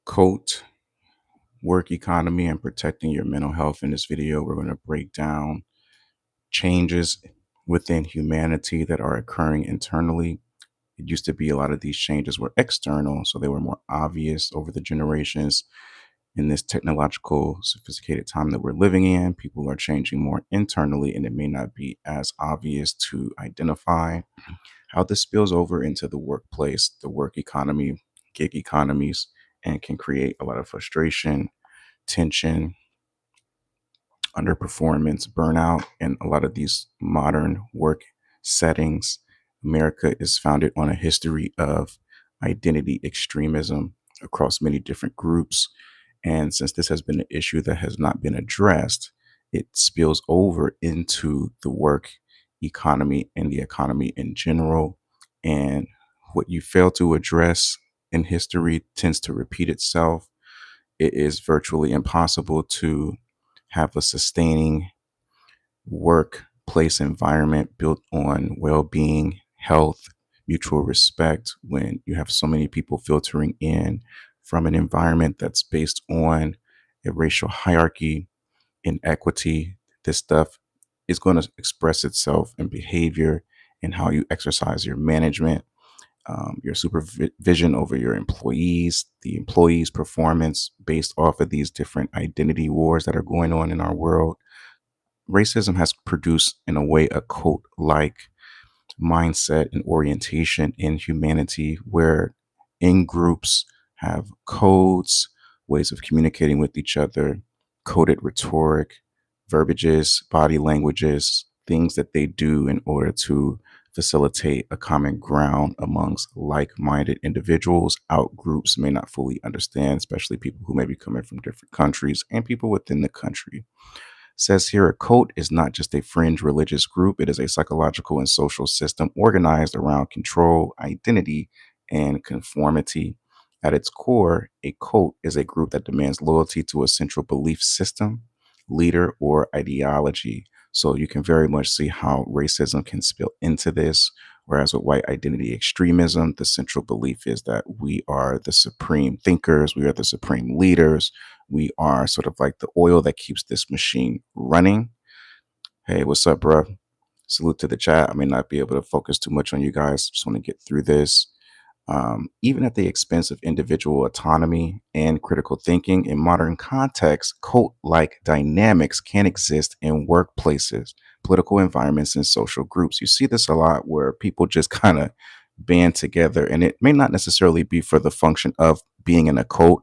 CULT, work economy, and protecting your mental health. In this video, we're going to break down changes within humanity that are occurring internally. It used to be a lot of these changes were external, so they were more obvious over the generations. In this technological, sophisticated time that we're living in, people are changing more internally, and it may not be as obvious to identify. How this spills over into the workplace, the work economy, gig economies, and can create a lot of frustration, tension, underperformance, burnout, and a lot of these modern work settings. America is founded on a history of identity extremism across many different groups. And since this has been an issue that has not been addressed, it spills over into the work economy and the economy in general. And what you fail to address in history tends to repeat itself. It is virtually impossible to have a sustaining workplace environment built on well-being, health, mutual respect when you have so many people filtering in from an environment that's based on a racial hierarchy, inequity. This stuff is going to express itself in behavior and how you exercise your management, your supervision over your employees, the employees' performance based off of these different identity wars that are going on in our world. Racism has produced, in a way, a cult like mindset and orientation in humanity where in groups have codes, ways of communicating with each other, coded rhetoric, verbiages, body languages, things that they do in order to facilitate a common ground amongst like-minded individuals. Out groups may not fully understand, especially people who may be coming from different countries and people within the country. Says here, a cult is not just a fringe religious group, it is a psychological and social system organized around control, identity, and conformity. At its core, a cult is a group that demands loyalty to a central belief system, leader, or ideology. So you can very much see how racism can spill into this. Whereas with white identity extremism, the central belief is that we are the supreme thinkers, we are the supreme leaders, we are sort of like the oil that keeps this machine running. Hey, what's up, bro? Salute to the chat. I may not be able to focus too much on you guys. Just want to get through this. Even at the expense of individual autonomy and critical thinking in modern contexts, cult-like dynamics can exist in workplaces, political environments, and social groups. You see this a lot where people just kind of band together, and it may not necessarily be for the function of being in a cult,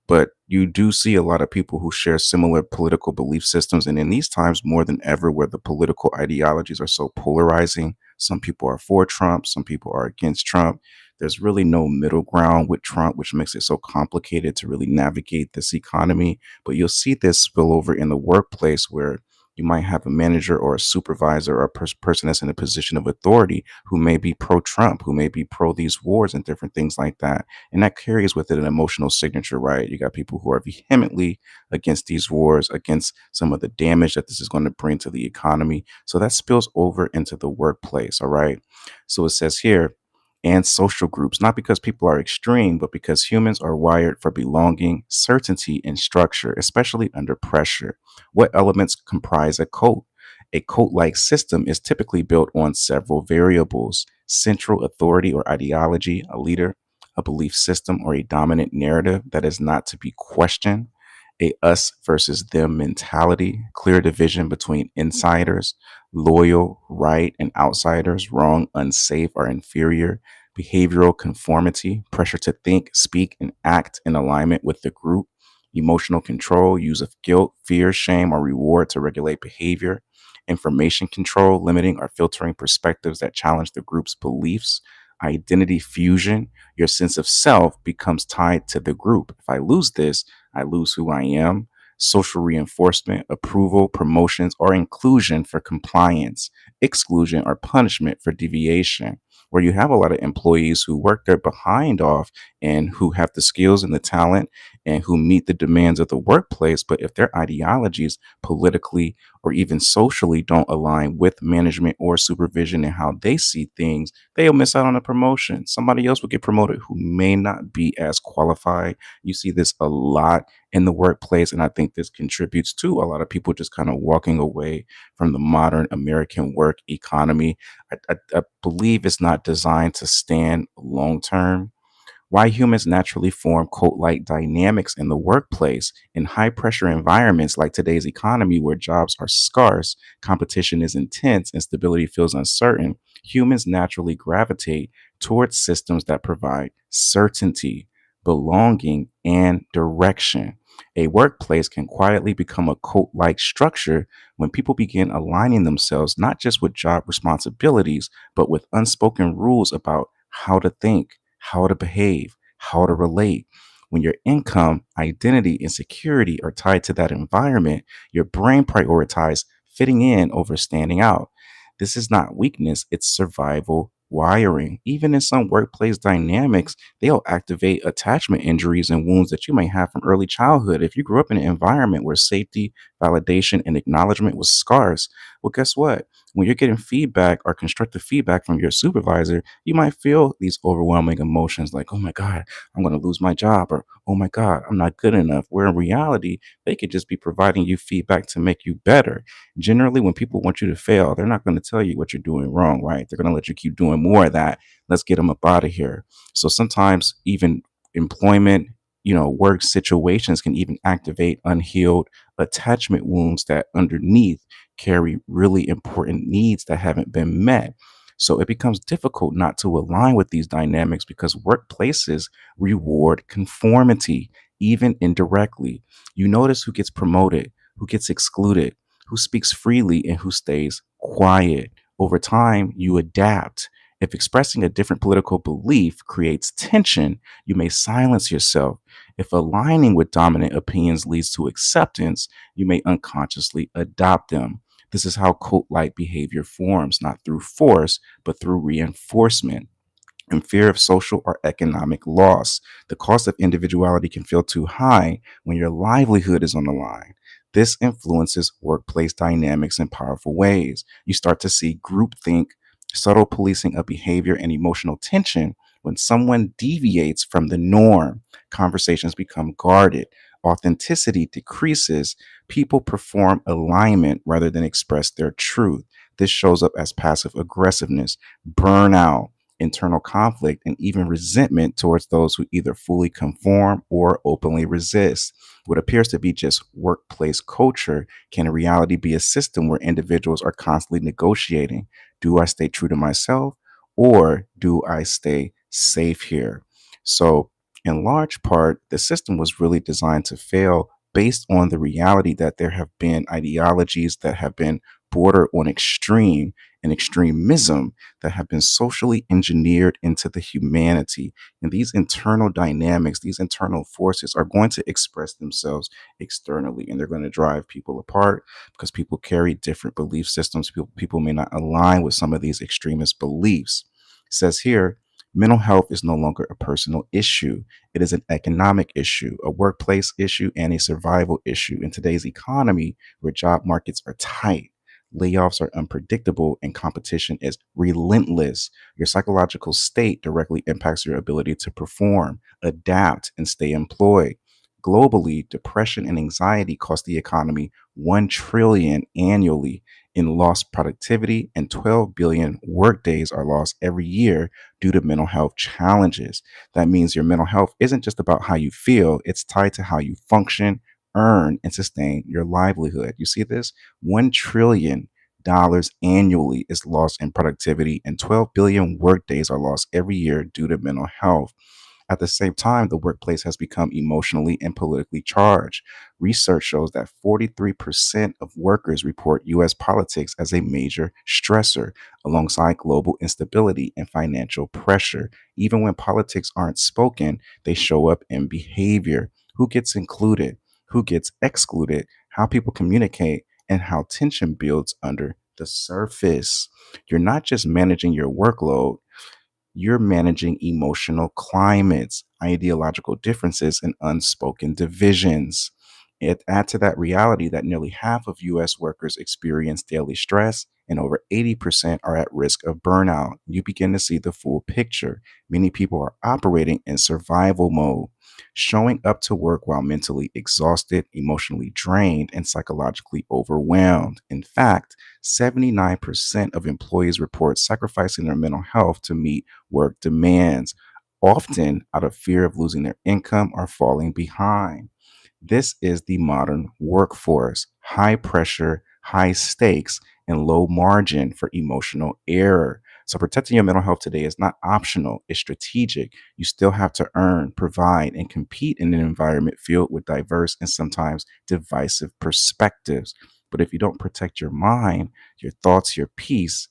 but you do see a lot of people who share similar political belief systems. And in these times, more than ever, where the political ideologies are so polarizing, some people are for Trump, some people are against Trump. There's really no middle ground with Trump, which makes it so complicated to really navigate this economy. But you'll see this spill over in the workplace where you might have a manager or a supervisor or a person that's in a position of authority who may be pro-Trump, who may be pro these wars and different things like that. And that carries with it an emotional signature, right? You got people who are vehemently against these wars, against some of the damage that this is going to bring to the economy. So that spills over into the workplace, all right? So it says here, and social groups, not because people are extreme, but because humans are wired for belonging, certainty, and structure, especially under pressure. What elements comprise a cult? A cult-like system is typically built on several variables: central authority or ideology, a leader, a belief system, or a dominant narrative that is not to be questioned, a us versus them mentality, clear division between insiders, loyal, right, and outsiders, wrong, unsafe, or inferior, behavioral conformity, pressure to think, speak, and act in alignment with the group, emotional control, use of guilt, fear, shame, or reward to regulate behavior, information control, limiting or filtering perspectives that challenge the group's beliefs, identity fusion, your sense of self becomes tied to the group. If I lose this, I lose who I am. Social reinforcement, approval, promotions, or inclusion for compliance, exclusion or punishment for deviation. where you have a lot of employees who work their behind off and who have the skills and the talent and who meet the demands of the workplace. But if their ideologies politically or even socially don't align with management or supervision and how they see things, they'll miss out on a promotion. Somebody else will get promoted who may not be as qualified. You see this a lot in the workplace. And I think this contributes to a lot of people just kind of walking away from the modern American work economy. I believe it's not designed to stand long term. Why humans naturally form cult like dynamics in the workplace. In high pressure environments like today's economy, where jobs are scarce, competition is intense, and stability feels uncertain, humans naturally gravitate towards systems that provide certainty, belonging, and direction. A workplace can quietly become a cult like structure when people begin aligning themselves not just with job responsibilities, but with unspoken rules about how to think, how to behave, how to relate. When your income, identity, and security are tied to that environment, your brain prioritizes fitting in over standing out. This is not weakness, it's survival wiring. Even in some workplace dynamics, they'll activate attachment injuries and wounds that you may have from early childhood. If you grew up in an environment where safety, validation, and acknowledgement was scarce, well, guess what? When you're getting feedback or constructive feedback from your supervisor, you might feel these overwhelming emotions like, oh my God, I'm going to lose my job, or oh my God, I'm not good enough. Where in reality, they could just be providing you feedback to make you better. Generally, when people want you to fail, they're not going to tell you what you're doing wrong, right? They're going to let you keep doing more of that. Let's get them up out of here. So sometimes, even employment, work situations can even activate unhealed attachment wounds that underneath carry really important needs that haven't been met. So it becomes difficult not to align with these dynamics because workplaces reward conformity, even indirectly. You notice who gets promoted, who gets excluded, who speaks freely, and who stays quiet. Over time, you adapt. If expressing a different political belief creates tension, you may silence yourself. If aligning with dominant opinions leads to acceptance, you may unconsciously adopt them. This is how cult like behavior forms, not through force, but through reinforcement and fear of social or economic loss. The cost of individuality can feel too high when your livelihood is on the line. This influences workplace dynamics in powerful ways. You start to see groupthink, subtle policing of behavior, and emotional tension. When someone deviates from the norm, conversations become guarded. Authenticity decreases. People perform alignment rather than express their truth. This shows up as passive aggressiveness, burnout, internal conflict, and even resentment towards those who either fully conform or openly resist. What appears to be just workplace culture can in reality be a system where individuals are constantly negotiating. Do I stay true to myself or do I stay safe here? So, in large part, the system was really designed to fail based on the reality that there have been ideologies that have been border on extreme and extremism that have been socially engineered into the humanity. And these internal dynamics, these internal forces are going to express themselves externally and they're going to drive people apart because people carry different belief systems. People may not align with some of these extremist beliefs. It says here, mental health is no longer a personal issue. It is an economic issue, a workplace issue, and a survival issue. In today's economy, where job markets are tight, layoffs are unpredictable, and competition is relentless, your psychological state directly impacts your ability to perform, adapt, and stay employed. Globally, depression and anxiety cost the economy 1 trillion annually in lost productivity, and 12 billion workdays are lost every year due to mental health challenges. That means your mental health isn't just about how you feel, it's tied to how you function, earn, and sustain your livelihood. You see this? $1 trillion annually is lost in productivity, and 12 billion workdays are lost every year due to mental health. At the same time, the workplace has become emotionally and politically charged. Research shows that 43% of workers report U.S. politics as a major stressor, alongside global instability and financial pressure. Even when politics aren't spoken, they show up in behavior. Who gets included? Who gets excluded? How people communicate, and how tension builds under the surface. You're not just managing your workload, you're managing emotional climates, ideological differences, and unspoken divisions. Add to that reality that nearly half of US workers experience daily stress and over 80% are at risk of burnout. You begin to see the full picture. Many people are operating in survival mode, showing up to work while mentally exhausted, emotionally drained, and psychologically overwhelmed. In fact, 79% of employees report sacrificing their mental health to meet work demands, often out of fear of losing their income or falling behind. This is the modern workforce: high pressure, high stakes, and low margin for emotional error. So, protecting your mental health today is not optional, it's strategic. You still have to earn, provide, and compete in an environment filled with diverse and sometimes divisive perspectives. But if you don't protect your mind, your thoughts, your peace,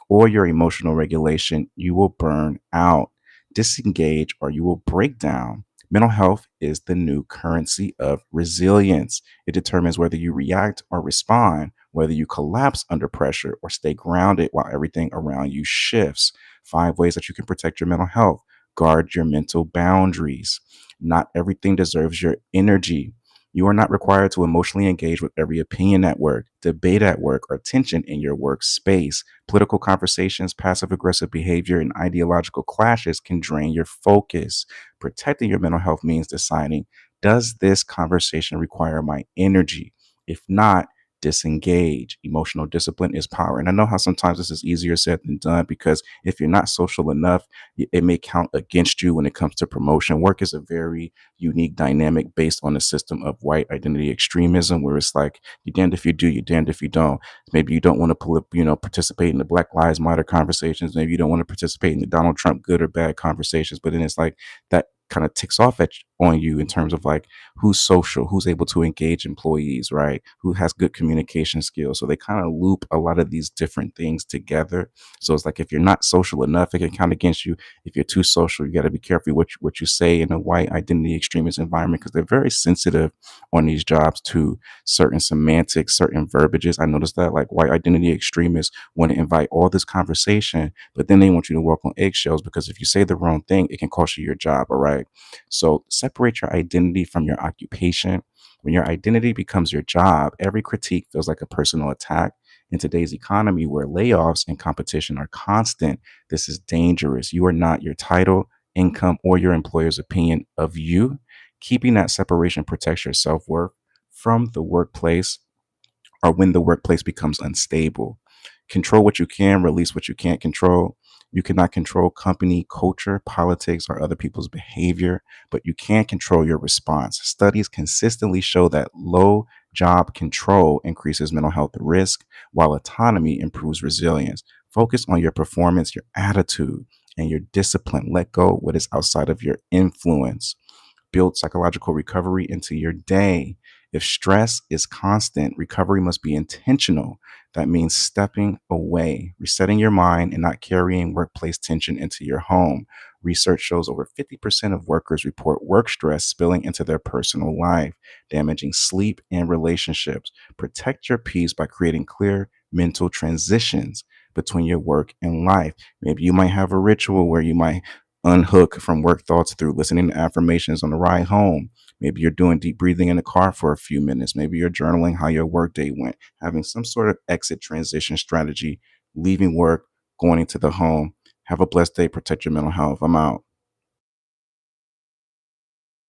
or your emotional regulation, you will burn out, disengage, or you will break down. Mental health is the new currency of resilience. It determines whether you react or respond, whether you collapse under pressure or stay grounded while everything around you shifts. 5 ways that you can protect your mental health: guard your mental boundaries. Not everything deserves your energy. You are not required to emotionally engage with every opinion at work, debate at work, or tension in your workspace. Political conversations, passive aggressive behavior, and ideological clashes can drain your focus. Protecting your mental health means deciding, does this conversation require my energy? If not, disengage. Emotional discipline is power. And I know how sometimes this is easier said than done, because if you're not social enough, it may count against you when it comes to promotion. Work is a very unique dynamic based on the system of white identity extremism, where it's like, you're damned if you do, you're damned if you don't. Maybe you don't want to participate in the Black Lives Matter conversations. Maybe you don't want to participate in the Donald Trump good or bad conversations. But then it's like that kind of ticks off on you in terms of like who's social, who's able to engage employees, right? Who has good communication skills. So they kind of loop a lot of these different things together. So it's like, if you're not social enough, it can count against you. If you're too social, you got to be careful what you say in a white identity extremist environment, because they're very sensitive on these jobs to certain semantics, certain verbiages. I noticed that like white identity extremists want to invite all this conversation, but then they want you to walk on eggshells, because if you say the wrong thing, it can cost you your job. All right. So separate your identity from your occupation. When your identity becomes your job, every critique feels like a personal attack. In today's economy, where layoffs and competition are constant, this is dangerous. You are not your title, income, or your employer's opinion of you. Keeping that separation protects your self worth from the workplace, or when the workplace becomes unstable. Control what you can, release what you can't control. You cannot control company culture, politics, or other people's behavior, but you can control your response. Studies consistently show that low job control increases mental health risk, while autonomy improves resilience. Focus on your performance, your attitude, and your discipline. Let go what is outside of your influence. Build psychological recovery into your day. If stress is constant, recovery must be intentional. That means stepping away, resetting your mind, and not carrying workplace tension into your home. Research shows over 50% of workers report work stress spilling into their personal life, damaging sleep and relationships. Protect your peace by creating clear mental transitions between your work and life. Maybe you might have a ritual where you might unhook from work thoughts through listening to affirmations on the ride home. Maybe you're doing deep breathing in the car for a few minutes. Maybe you're journaling how your workday went, having some sort of exit transition strategy, leaving work, going into the home. Have a blessed day. Protect your mental health. I'm out.